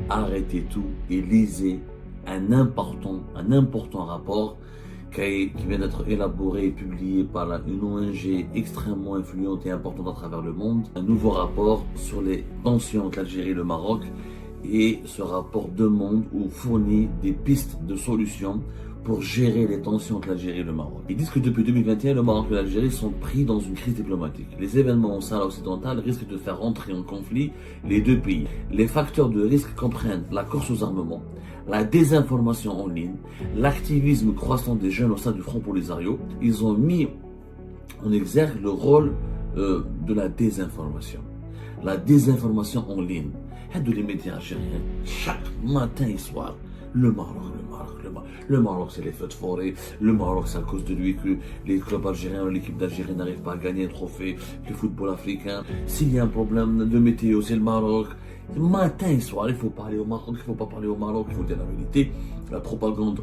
arrêtez tout et lisez un important rapport qui vient d'être élaboré et publié par une ONG extrêmement influente et importante à travers le monde. Un nouveau rapport sur les tensions entre l'Algérie et le Maroc. Et ce rapport demande ou fournit des pistes de solutions pour gérer les tensions entre l'Algérie et le Maroc. Ils disent que depuis 2021, le Maroc et l'Algérie sont pris dans une crise diplomatique. Les événements au Sahara occidental risquent de faire entrer en conflit les deux pays. Les facteurs de risque comprennent la course aux armements, la désinformation en ligne, l'activisme croissant des jeunes au sein du Front Polisario. Ils ont mis en exergue le rôle de la désinformation. La désinformation en ligne. De les médias algériens, chaque matin et soir, le Maroc, c'est les feux de forêt. Le Maroc, c'est à cause de lui que les clubs algériens, l'équipe d'Algérie n'arrive pas à gagner un trophée, le football africain. S'il y a un problème de météo, c'est le Maroc. Matin et soir, il faut parler au Maroc, il ne faut pas parler au Maroc, il faut dire la vérité. La propagande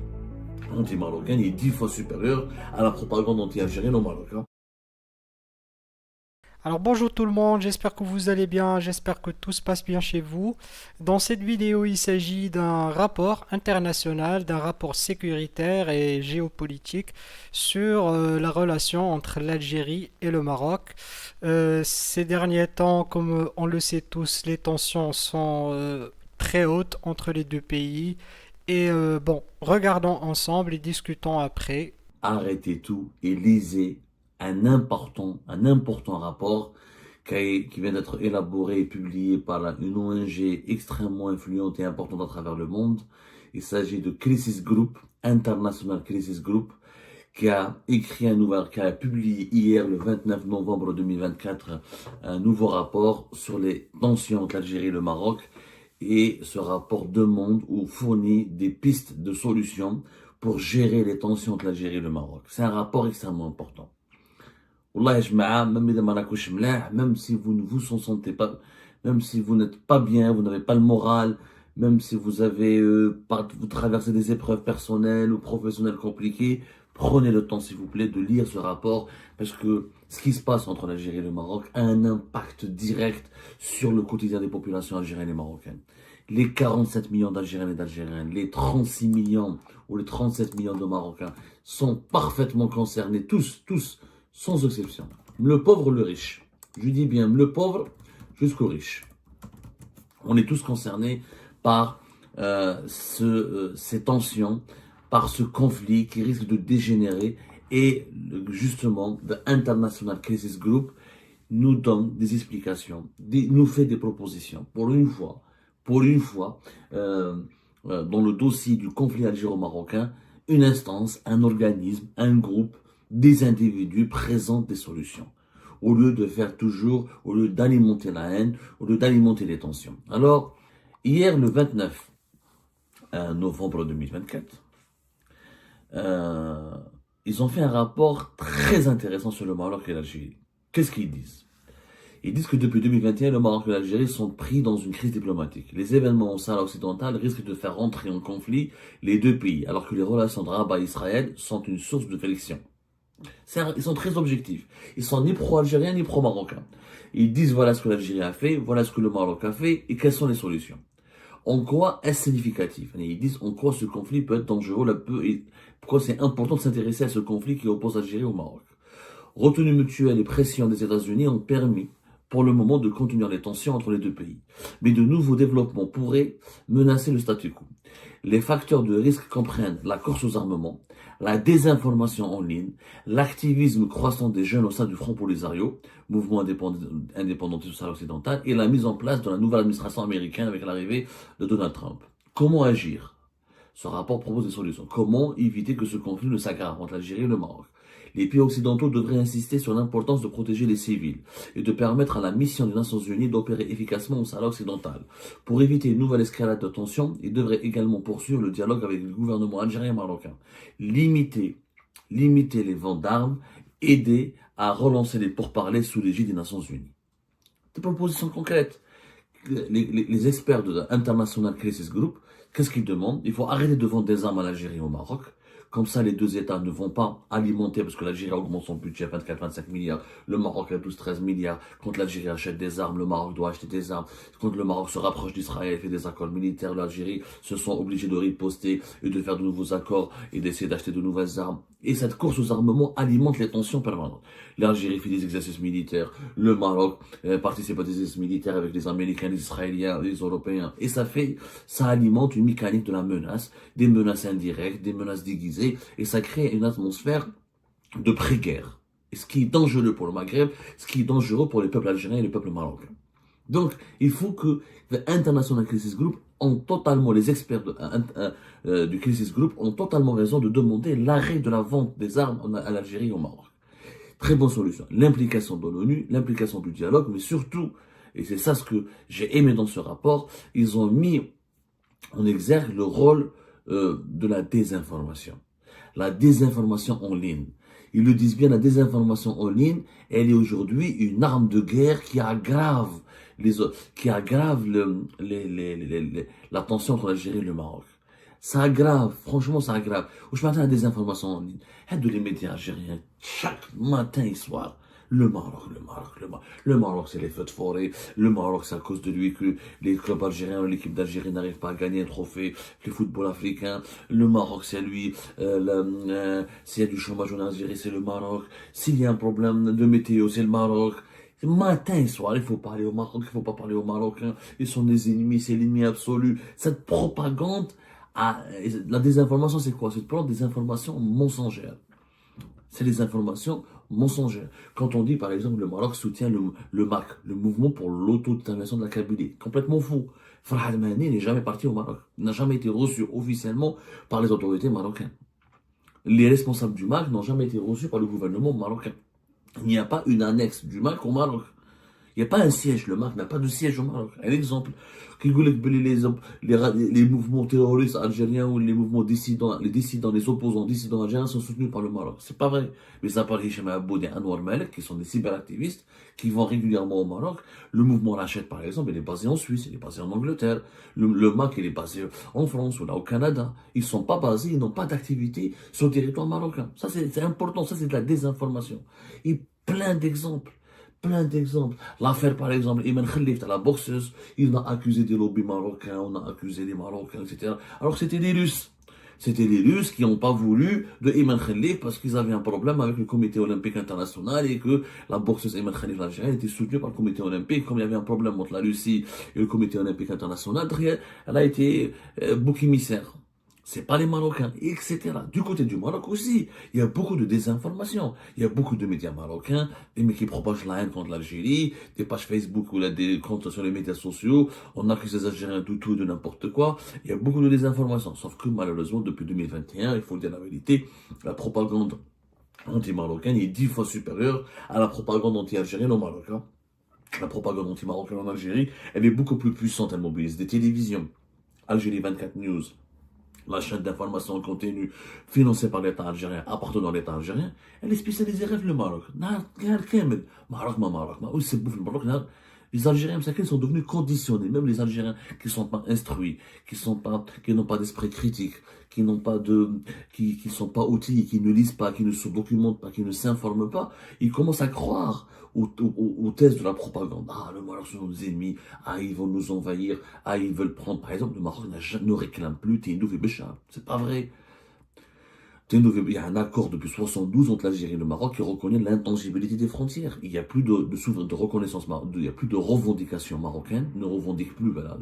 anti-marocaine est 10 fois supérieure à la propagande anti-algérienne au Maroc. Alors bonjour tout le monde, j'espère que vous allez bien, j'espère que tout se passe bien chez vous. Dans cette vidéo, il s'agit d'un rapport international, d'un rapport sécuritaire et géopolitique sur la relation entre l'Algérie et le Maroc. Ces derniers temps, comme on le sait tous, les tensions sont très hautes entre les deux pays. Et bon, regardons ensemble et discutons après. Arrêtez tout et lisez un important rapport qui vient d'être élaboré et publié par une ONG extrêmement influente et importante à travers le monde. Il s'agit de Crisis Group, International Crisis Group, qui a publié hier, le 29 novembre 2024, un nouveau rapport sur les tensions entre l'Algérie et le Maroc. Et ce rapport demande ou fournit des pistes de solutions pour gérer les tensions entre l'Algérie et le Maroc. C'est un rapport extrêmement important. Wallah, ya jma'a, même إذا ما راكوش ملاح, même si vous ne vous en sentez pas, même si vous n'êtes pas bien, vous n'avez pas le moral, même si vous avez, vous traversez des épreuves personnelles ou professionnelles compliquées, prenez le temps, s'il vous plaît, de lire ce rapport, parce que ce qui se passe entre l'Algérie et le Maroc a un impact direct sur le quotidien des populations algériennes et marocaines. Les 47 millions d'Algériens et d'Algériennes, les 36 millions ou les 37 millions de Marocains sont parfaitement concernés, tous, sans exception. Le pauvre, le riche. Je dis bien le pauvre jusqu'au riche. On est tous concernés par ces tensions, par ce conflit qui risque de dégénérer. Et justement, the International Crisis Group nous donne des explications, nous fait des propositions. Pour une fois, dans le dossier du conflit algéro-marocain, une instance, un organisme, un groupe, des individus présentent des solutions. Au lieu d'alimenter la haine, au lieu d'alimenter les tensions. Alors, hier, le 29 novembre 2024, ils ont fait un rapport très intéressant sur le Maroc et l'Algérie. Qu'est-ce qu'ils disent? Ils disent que depuis 2021, le Maroc et l'Algérie sont pris dans une crise diplomatique. Les événements au Sahara occidental risquent de faire entrer en conflit les deux pays, alors que les relations de Rabat et Israël sont une source de friction. Ils sont très objectifs. Ils sont ni pro-algériens ni pro-marocains. Ils disent voilà ce que l'Algérie a fait, voilà ce que le Maroc a fait et quelles sont les solutions. En quoi est-ce significatif? Ils disent en quoi ce conflit peut être dangereux, et pourquoi c'est important de s'intéresser à ce conflit qui oppose l'Algérie au Maroc. Retenue mutuelle et pression des États-Unis ont permis pour le moment de contenir les tensions entre les deux pays. Mais de nouveaux développements pourraient menacer le statu quo. Les facteurs de risque comprennent la course aux armements, la désinformation en ligne, l'activisme croissant des jeunes au sein du Front Polisario, mouvement indépendantiste du Sahara occidental, et la mise en place de la nouvelle administration américaine avec l'arrivée de Donald Trump. Comment agir? Ce rapport propose des solutions. Comment éviter que ce conflit ne s'aggrave entre l'Algérie et le Maroc? Les pays occidentaux devraient insister sur l'importance de protéger les civils et de permettre à la mission des Nations Unies d'opérer efficacement au Sahara occidental. Pour éviter une nouvelle escalade de tensions, ils devraient également poursuivre le dialogue avec le gouvernement algérien et marocain. Limiter les ventes d'armes, aider à relancer les pourparlers sous l'égide des Nations Unies. Des propositions concrètes. Les experts de l'International Crisis Group, qu'est-ce qu'ils demandent? Il faut arrêter de vendre des armes à l'Algérie et au Maroc. Comme ça, les deux États ne vont pas alimenter, parce que l'Algérie augmente son budget à 24-25 milliards, le Maroc à 12-13 milliards. Quand l'Algérie achète des armes, le Maroc doit acheter des armes. Quand le Maroc se rapproche d'Israël et fait des accords militaires, l'Algérie se sent obligée de riposter et de faire de nouveaux accords et d'essayer d'acheter de nouvelles armes. Et cette course aux armements alimente les tensions permanentes. L'Algérie fait des exercices militaires, le Maroc participe à des exercices militaires avec les Américains, les Israéliens, les Européens. Et ça alimente une mécanique de la menace, des menaces indirectes, des menaces déguisées, et ça crée une atmosphère de pré-guerre. Et ce qui est dangereux pour le Maghreb, ce qui est dangereux pour les peuples algériens et les peuples marocains. Donc, il faut que l'International Crisis Group ont totalement, les experts du Crisis Group ont totalement raison de demander l'arrêt de la vente des armes à l'Algérie et au Maroc. Très bonne solution. L'implication de l'ONU, l'implication du dialogue, mais surtout, et c'est ça ce que j'ai aimé dans ce rapport, ils ont mis en exergue le rôle de la désinformation. La désinformation en ligne. Ils le disent bien, la désinformation en ligne, elle est aujourd'hui une arme de guerre qui aggrave la tension entre l'Algérie et le Maroc. Ça aggrave, franchement ça aggrave. Où je m'attends à des informations en ligne. Aide les médias algériens, chaque matin et soir. Le Maroc, c'est les feux de forêt. Le Maroc, c'est à cause de lui que les clubs algériens ou l'équipe d'Algérie n'arrivent pas à gagner un trophée. Le football africain. Le Maroc, c'est lui. S'il y a du chômage en Algérie, c'est le Maroc. S'il y a un problème de météo, c'est le Maroc. Matin et soir, il faut parler au Maroc, il faut pas parler aux Marocains. Ils sont des ennemis, c'est l'ennemi absolu. Cette propagande, la désinformation, c'est quoi? C'est de prendre des informations mensongères. C'est des informations mensongères. Quand on dit, par exemple, le Maroc soutient le MAC, le mouvement pour l'autodétermination de la Kabylie, complètement fou. Farhad Mani n'est jamais parti au Maroc. Il n'a jamais été reçu officiellement par les autorités marocaines. Les responsables du MAC n'ont jamais été reçus par le gouvernement marocain. Il n'y a pas une annexe du MAC au Maroc. Il n'y a pas un siège. Le MAC n'a pas de siège au Maroc. Un exemple. Les mouvements terroristes algériens ou les mouvements dissidents, les opposants dissidents algériens sont soutenus par le Maroc. C'est pas vrai. Mais ça parle Hicham Aboud et Anwar Malek, qui sont des cyberactivistes, qui vont régulièrement au Maroc. Le mouvement Rachid, par exemple, il est basé en Suisse, il est basé en Angleterre. Le MAC, il est basé en France ou là au Canada. Ils sont pas basés, ils n'ont pas d'activité sur le territoire marocain. Ça, c'est important. Ça, c'est de la désinformation. Et plein d'exemples. Plein d'exemples. L'affaire, par exemple, Iman Khalif, la boxeuse, il a accusé des lobbies marocains, on a accusé les Marocains, etc. Alors que c'était les Russes. C'était les Russes qui n'ont pas voulu de Iman Khalif parce qu'ils avaient un problème avec le comité olympique international et que la boxeuse Iman Khalif algérienne était soutenue par le comité olympique. Comme il y avait un problème entre la Russie et le comité olympique international, elle a été bouc émissaire. C'est pas les Marocains, etc. Du côté du Maroc aussi, il y a beaucoup de désinformation. Il y a beaucoup de médias marocains, des mecs qui propagent la haine contre l'Algérie, des pages Facebook ou des comptes sur les médias sociaux. On accuse les Algériens de tout et de n'importe quoi. Il y a beaucoup de désinformation. Sauf que malheureusement, depuis 2021, il faut dire la vérité, la propagande anti-marocaine est 10 fois supérieure à la propagande anti-algérienne au Maroc. La propagande anti-marocaine en Algérie, elle est beaucoup plus puissante. Elle mobilise des télévisions. Algérie 24 News. La chaîne d'information en continu financée par l'État algérien, appartenant à l'État algérien, elle est spécialisée dans le Maroc. Les Algériens sont devenus conditionnés. Même les Algériens qui ne sont pas instruits, qui n'ont pas d'esprit critique, qui sont pas outillés, qui ne lisent pas, qui ne se documentent pas, qui ne s'informent pas, ils commencent à croire aux thèses de la propagande. Ah, le Maroc sont nos ennemis. Ah, ils vont nous envahir. Ah, ils veulent prendre. Par exemple, le Maroc ne réclame plus Tindouf et Béchar. C'est pas vrai. Il y a un accord depuis 72 entre l'Algérie et le Maroc qui reconnaît l'intangibilité des frontières. Il n'y a plus de reconnaissance, il n'y a plus de revendications marocaines, ne revendique plus, voilà,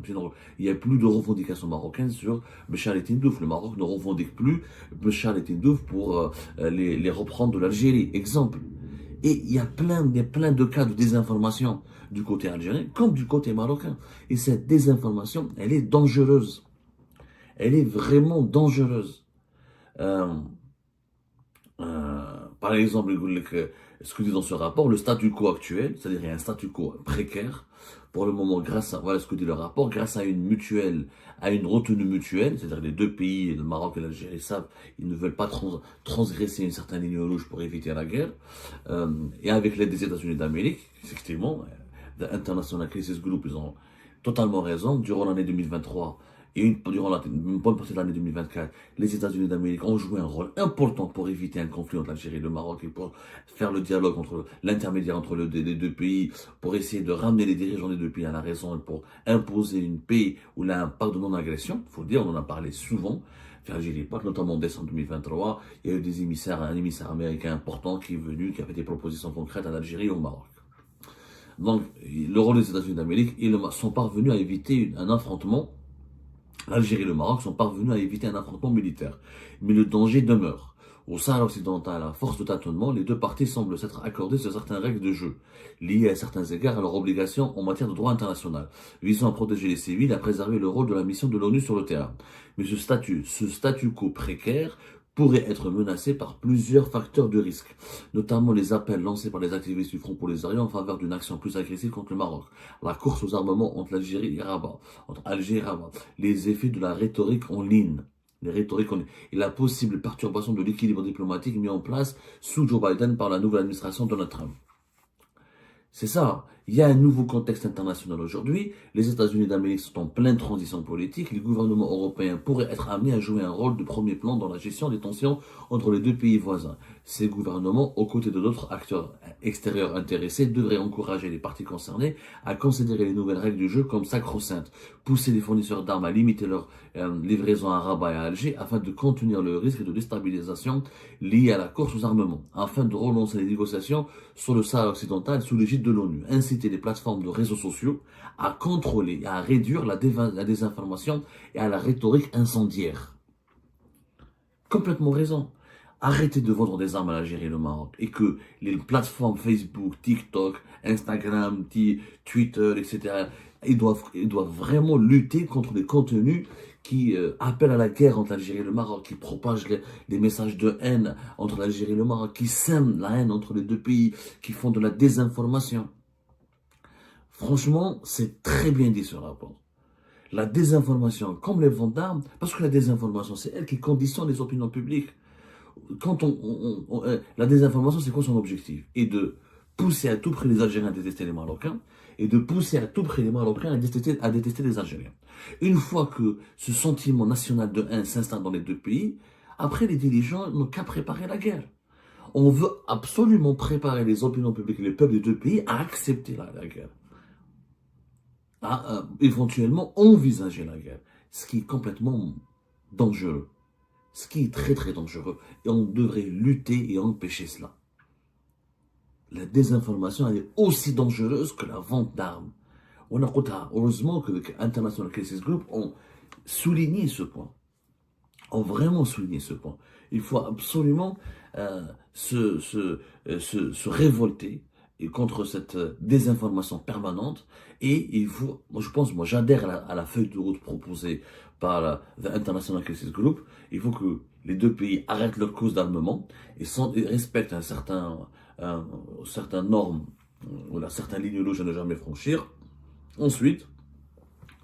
il n'y a plus de revendications marocaines sur Béchar et Tindouf. Le Maroc ne revendique plus Béchar et Tindouf pour les reprendre de l'Algérie. Exemple. Et il y a plein de cas de désinformation du côté algérien comme du côté marocain. Et cette désinformation, elle est dangereuse. Elle est vraiment dangereuse. Par exemple, ce que dit dans ce rapport, le statu quo actuel, c'est-à-dire il y a un statu quo précaire, pour le moment, voilà ce que dit le rapport, grâce à une retenue mutuelle, c'est-à-dire les deux pays, le Maroc et l'Algérie savent, ils ne veulent pas transgresser une certaine ligne rouge pour éviter la guerre, et avec l'aide des États-Unis d'Amérique, effectivement, The International Crisis Group, ils ont totalement raison, durant l'année 2023, durant une bonne partie de l'année 2024, les États-Unis d'Amérique ont joué un rôle important pour éviter un conflit entre l'Algérie et le Maroc et pour faire le dialogue entre l'intermédiaire entre les deux pays, pour essayer de ramener les dirigeants des deux pays à la raison et pour imposer une paix où il y a un pacte de non-agression. Il faut le dire, on en a parlé souvent. Algérie, notamment en décembre 2023, il y a eu un émissaire américain important qui est venu, qui a fait des propositions concrètes à l'Algérie et au Maroc. Donc, le rôle des États-Unis d'Amérique, ils sont parvenus à éviter un affrontement. L'Algérie et le Maroc sont parvenus à éviter un affrontement militaire. Mais le danger demeure. Au Sahara occidental, à force de tâtonnement, les deux parties semblent s'être accordées sur certaines règles de jeu, liées à certains égards à leurs obligations en matière de droit international, visant à protéger les civils et à préserver le rôle de la mission de l'ONU sur le terrain. Mais ce statu quo précaire pourrait être menacé par plusieurs facteurs de risque, notamment les appels lancés par les activistes du Front Polisario en faveur d'une action plus agressive contre le Maroc, la course aux armements entre l'Algérie et Rabat, entre Alger et Rabat, les effets de la rhétorique en ligne, et la possible perturbation de l'équilibre diplomatique mis en place sous Joe Biden par la nouvelle administration Donald Trump. C'est ça. Il y a un nouveau contexte international aujourd'hui. Les États-Unis d'Amérique sont en pleine transition politique. Les gouvernements européens pourraient être amenés à jouer un rôle de premier plan dans la gestion des tensions entre les deux pays voisins. Ces gouvernements, aux côtés de d'autres acteurs extérieurs intéressés, devraient encourager les parties concernées à considérer les nouvelles règles du jeu comme sacro-saintes, pousser les fournisseurs d'armes à limiter leur livraison à Rabat et à Alger afin de contenir le risque de déstabilisation lié à la course aux armements, afin de relancer les négociations sur le Sahara occidental sous l'égide de l'ONU, inciter les plateformes de réseaux sociaux à contrôler et à réduire la désinformation et à la rhétorique incendiaire. Complètement raison. Arrêtez de vendre des armes à l'Algérie et le Maroc et que les plateformes Facebook, TikTok, Instagram, Twitter, etc., ils doivent vraiment lutter contre les contenus qui appellent à la guerre entre l'Algérie et le Maroc, qui propagent des messages de haine entre l'Algérie et le Maroc, qui sèment la haine entre les deux pays, qui font de la désinformation. Franchement, c'est très bien dit ce rapport. La désinformation, comme les ventes d'armes, parce que la désinformation, c'est elle qui conditionne les opinions publiques. Quand la désinformation, c'est quoi son objectif? Et de pousser à tout prix les Algériens à détester les Marocains, et de pousser à tout prix les Marocains à détester les Algériens. Une fois que ce sentiment national de haine s'installe dans les deux pays, après les dirigeants n'ont qu'à préparer la guerre. On veut absolument préparer les opinions publiques et les peuples des deux pays à accepter la guerre. À éventuellement envisager la guerre. Ce qui est complètement dangereux. Ce qui est très très dangereux. Et on devrait lutter et empêcher cela. La désinformation, elle est aussi dangereuse que la vente d'armes. Heureusement que l'International Crisis Group ont souligné ce point. Ont vraiment souligné ce point. Il faut absolument se révolter contre cette désinformation permanente. Et il faut, moi j'adhère à la feuille de route proposée par l'International Crisis Group. Il faut que les deux pays arrêtent leur cause d'armement et respectent certaines normes ou certaines lignes rouges à ne jamais franchir. Ensuite,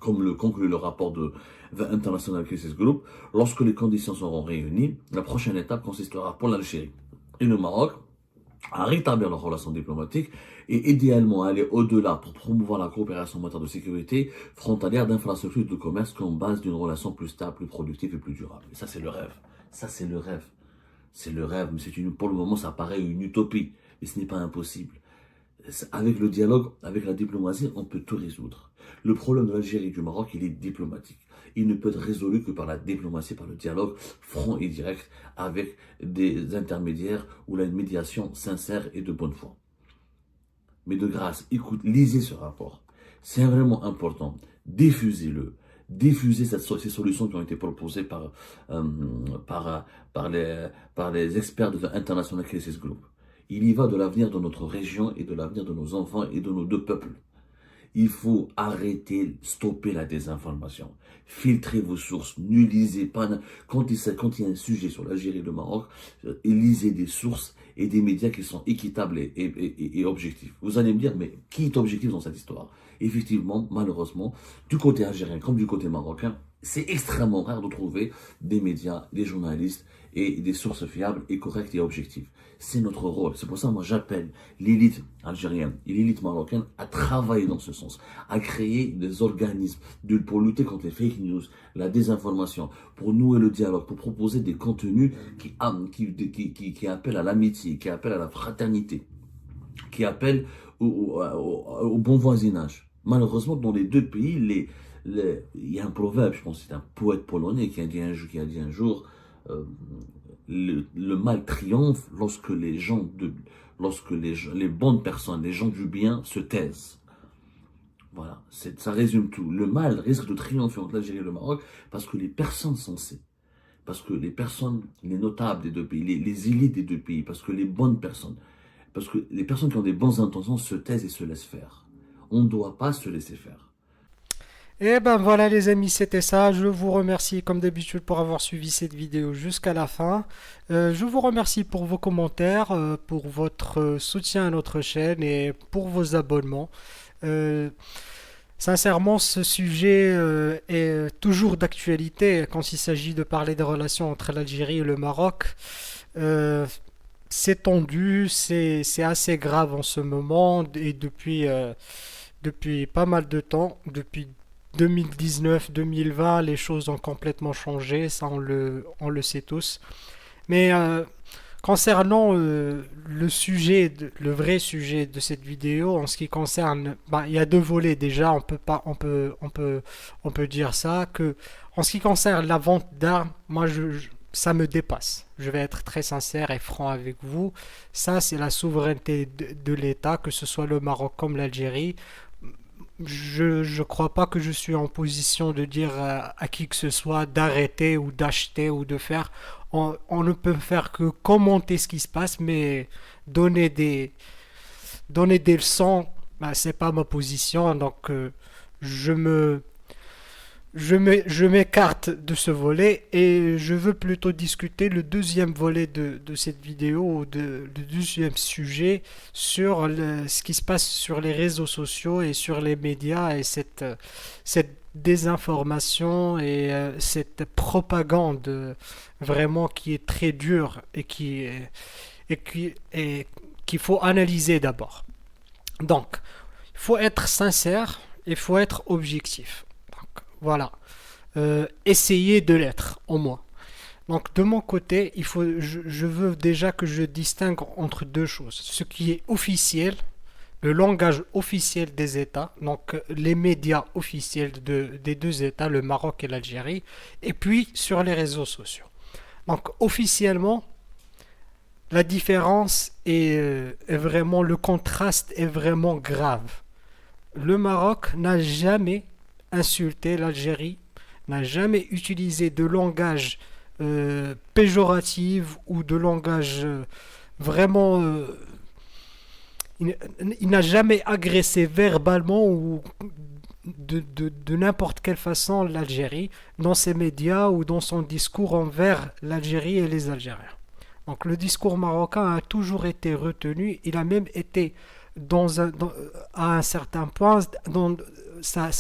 comme le conclut le rapport de The International Crisis Group, lorsque les conditions seront réunies, la prochaine étape consistera pour l'Algérie et le Maroc à rétablir leurs relations diplomatiques et idéalement aller au-delà pour promouvoir la coopération en matière de sécurité frontalière, d'infrastructures et de commerce comme base d'une relation plus stable, plus productive et plus durable. Et ça, c'est le rêve. Ça, c'est le rêve. C'est le rêve, mais pour le moment, ça paraît une utopie. Mais ce n'est pas impossible. Avec le dialogue, avec la diplomatie, on peut tout résoudre. Le problème de l'Algérie et du Maroc, il est diplomatique. Il ne peut être résolu que par la diplomatie, par le dialogue franc et direct avec des intermédiaires ou la médiation sincère et de bonne foi. Mais de grâce, lisez ce rapport. C'est vraiment important. Diffusez-le. Diffusez ces solutions qui ont été proposées par les experts de l'International Crisis Group. Il y va de l'avenir de notre région et de l'avenir de nos enfants et de nos deux peuples. Il faut arrêter, stopper la désinformation. Filtrez vos sources. Ne lisez pas. Quand il y a un sujet sur l'Algérie et le Maroc, lisez des sources et des médias qui sont équitables et objectifs. Vous allez me dire, mais qui est objectif dans cette histoire? Effectivement, malheureusement, du côté algérien comme du côté marocain, C'est extrêmement rare de trouver des médias, des journalistes et des sources fiables et correctes et objectives. C'est notre rôle. C'est pour ça que moi j'appelle l'élite algérienne et l'élite marocaine à travailler dans ce sens, à créer des organismes pour lutter contre les fake news, la désinformation, pour nouer le dialogue, pour proposer des contenus qui appellent à l'amitié, qui appellent à la fraternité, qui appellent au bon voisinage. Malheureusement, dans les deux pays, il y a un proverbe, je pense que c'est un poète polonais qui a dit un jour, euh, le mal triomphe lorsque les bonnes personnes, les gens du bien se taisent. Voilà, ça résume tout. Le mal risque de triompher entre l'Algérie et le Maroc parce que les personnes sensées, parce que les personnes, les notables des deux pays, les élites des deux pays, parce que les bonnes personnes, parce que les personnes qui ont des bonnes intentions se taisent et se laissent faire. On ne doit pas se laisser faire. Et ben voilà les amis, c'était ça. Je vous remercie comme d'habitude pour avoir suivi cette vidéo jusqu'à la fin. Je vous remercie pour vos commentaires, pour votre soutien à notre chaîne et pour vos abonnements. Euh, Sincèrement, ce sujet est toujours d'actualité quand il s'agit de parler des relations entre l'Algérie et le Maroc. Euh, c'est tendu, c'est assez grave en ce moment et depuis pas mal de temps, depuis 2019-2020, les choses ont complètement changé, ça on le sait tous. Mais concernant le vrai sujet de cette vidéo, en ce qui concerne, bah, il y a deux volets déjà, on peut pas, on peut dire ça, que en ce qui concerne la vente d'armes, moi ça me dépasse. Je vais être très sincère et franc avec vous. Ça, c'est la souveraineté de l'État, que ce soit le Maroc comme l'Algérie. Je crois pas que je suis en position de dire à qui que ce soit d'arrêter ou d'acheter ou de faire. On ne peut faire que commenter ce qui se passe, mais donner des, donner des leçons, bah, c'est pas ma position. Donc je me, je m'écarte de ce volet et je veux plutôt discuter le deuxième volet de cette vidéo, le deuxième sujet sur ce qui se passe sur les réseaux sociaux et sur les médias et cette désinformation et cette propagande vraiment qui est très dure et qu'il faut analyser d'abord. Donc, il faut être sincère, il faut être objectif. Voilà. Essayez de l'être, au moins. Donc, de mon côté, je veux déjà que je distingue entre deux choses. Ce qui est officiel, le langage officiel des États, donc les médias officiels des deux États, le Maroc et l'Algérie, et puis sur les réseaux sociaux. Donc, officiellement, la différence est vraiment, le contraste est vraiment grave. Le Maroc n'a jamais insulté l'Algérie, n'a jamais utilisé de langage péjoratif ou de langage vraiment... il n'a jamais agressé verbalement ou de n'importe quelle façon l'Algérie dans ses médias ou dans son discours envers l'Algérie et les Algériens. Donc le discours marocain a toujours été retenu, il a même été à un certain point, ça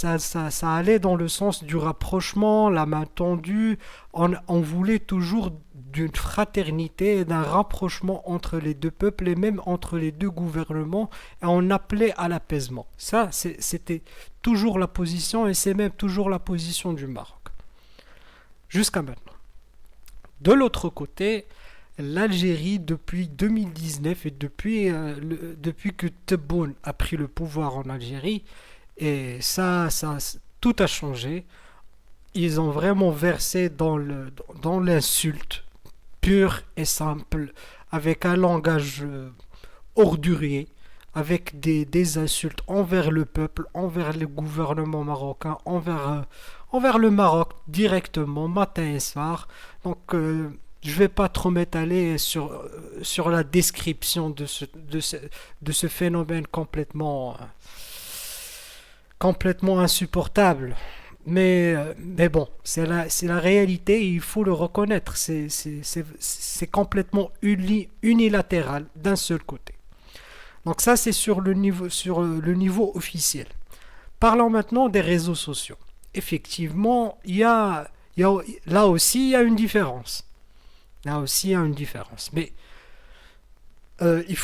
allait dans le sens du rapprochement, la main tendue. On voulait toujours d'une fraternité et d'un rapprochement entre les deux peuples et même entre les deux gouvernements, et on appelait à l'apaisement. Ça, c'était toujours la position et c'est même toujours la position du Maroc. Jusqu'à maintenant. De l'autre côté, l'Algérie, depuis 2019 et depuis que Tebboune a pris le pouvoir en Algérie, et tout a changé. Ils ont vraiment versé dans l'insulte pure et simple, avec un langage ordurier, avec des insultes envers le peuple, envers le gouvernement marocain, envers le Maroc directement, matin et soir. Donc, je vais pas trop m'étaler sur la description de ce phénomène complètement insupportable. Mais bon, c'est la réalité et il faut le reconnaître. C'est complètement unilatéral d'un seul côté. Donc ça, c'est sur le niveau officiel. Parlons maintenant des réseaux sociaux. effectivement, là aussi, il y a une différence. Là aussi, il y a une différence. Mais il ne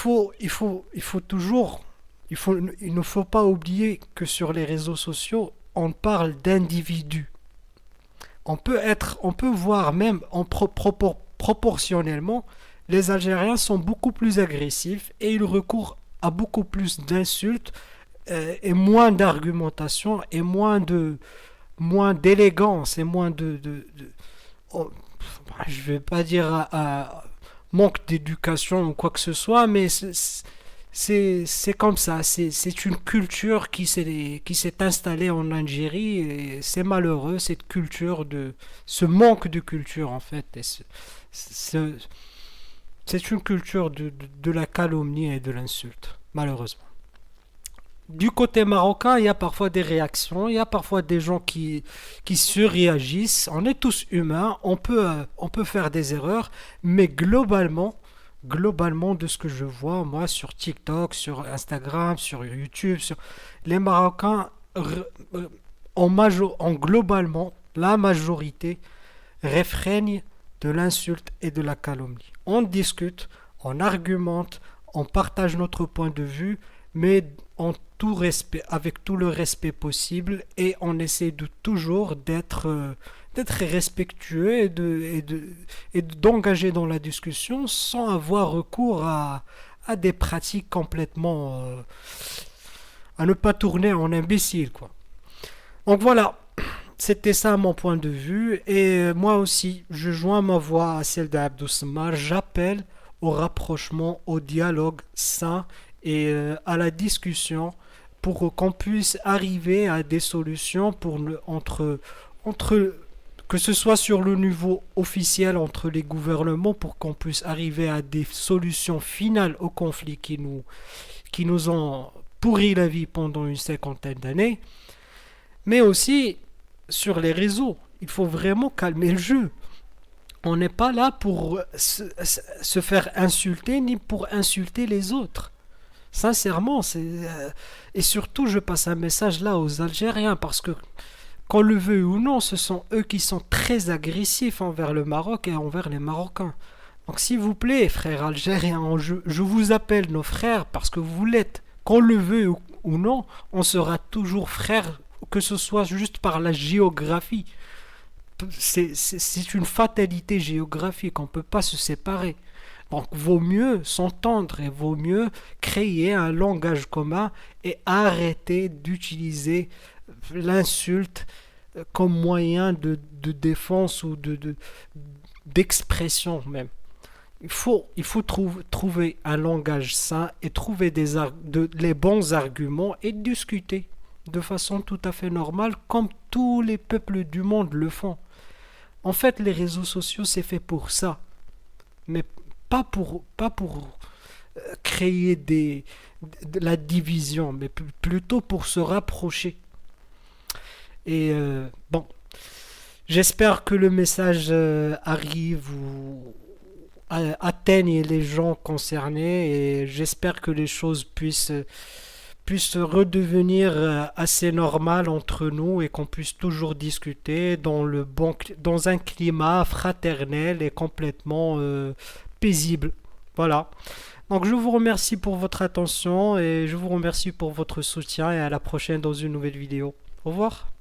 faut pas oublier que sur les réseaux sociaux, on parle d'individus. On peut voir même proportionnellement, les Algériens sont beaucoup plus agressifs et ils recourent à beaucoup plus d'insultes et moins d'argumentation et moins d'élégance et moins oh, je vais pas dire manque d'éducation ou quoi que ce soit, mais c'est comme ça. C'est une culture qui s'est installée en Algérie et c'est malheureux cette culture ce manque de culture en fait. Ce- c'est une culture de la calomnie et de l'insulte, malheureusement. Du côté marocain, il y a parfois des réactions, il y a parfois des gens qui surréagissent. On est tous humains, on peut faire des erreurs, mais globalement de ce que je vois, moi, sur TikTok, sur Instagram, sur YouTube, les Marocains, en globalement, la majorité réfrègne de l'insulte et de la calomnie. On discute, on argumente, on partage notre point de vue, mais en tout respect, avec tout le respect possible, et on essaie de toujours d'être respectueux et d'engager dans la discussion sans avoir recours à des pratiques complètement à ne pas tourner en imbécile, quoi. Donc voilà, c'était ça mon point de vue. Et moi aussi, je joins ma voix à celle d'Abdou Samar. J'appelle au rapprochement, au dialogue sain et à la discussion pour qu'on puisse arriver à des solutions entre que ce soit sur le niveau officiel entre les gouvernements pour qu'on puisse arriver à des solutions finales aux conflits qui nous ont pourri la vie pendant une cinquantaine d'années, mais aussi sur les réseaux. Il faut vraiment calmer le jeu. On n'est pas là pour se faire insulter ni pour insulter les autres. Sincèrement, et surtout je passe un message là aux Algériens parce que qu'on le veuille ou non, ce sont eux qui sont très agressifs envers le Maroc et envers les Marocains. Donc s'il vous plaît, frères algériens, je vous appelle nos frères parce que vous l'êtes. Qu'on le veuille ou non, on sera toujours frères, que ce soit juste par la géographie. C'est une fatalité géographique, on ne peut pas se séparer. Donc vaut mieux s'entendre et vaut mieux créer un langage commun et arrêter d'utiliser l'insulte comme moyen de défense ou d'expression même. Il faut trouver un langage sain et trouver les bons arguments et discuter de façon tout à fait normale comme tous les peuples du monde le font. En fait, les réseaux sociaux, c'est fait pour ça. Mais pas pour créer de la division, mais plutôt pour se rapprocher. Et bon, j'espère que le message arrive ou atteigne les gens concernés et j'espère que les choses puissent redevenir assez normales entre nous et qu'on puisse toujours discuter dans un climat fraternel et complètement paisible. Voilà. Donc je vous remercie pour votre attention et je vous remercie pour votre soutien et à la prochaine dans une nouvelle vidéo. Au revoir.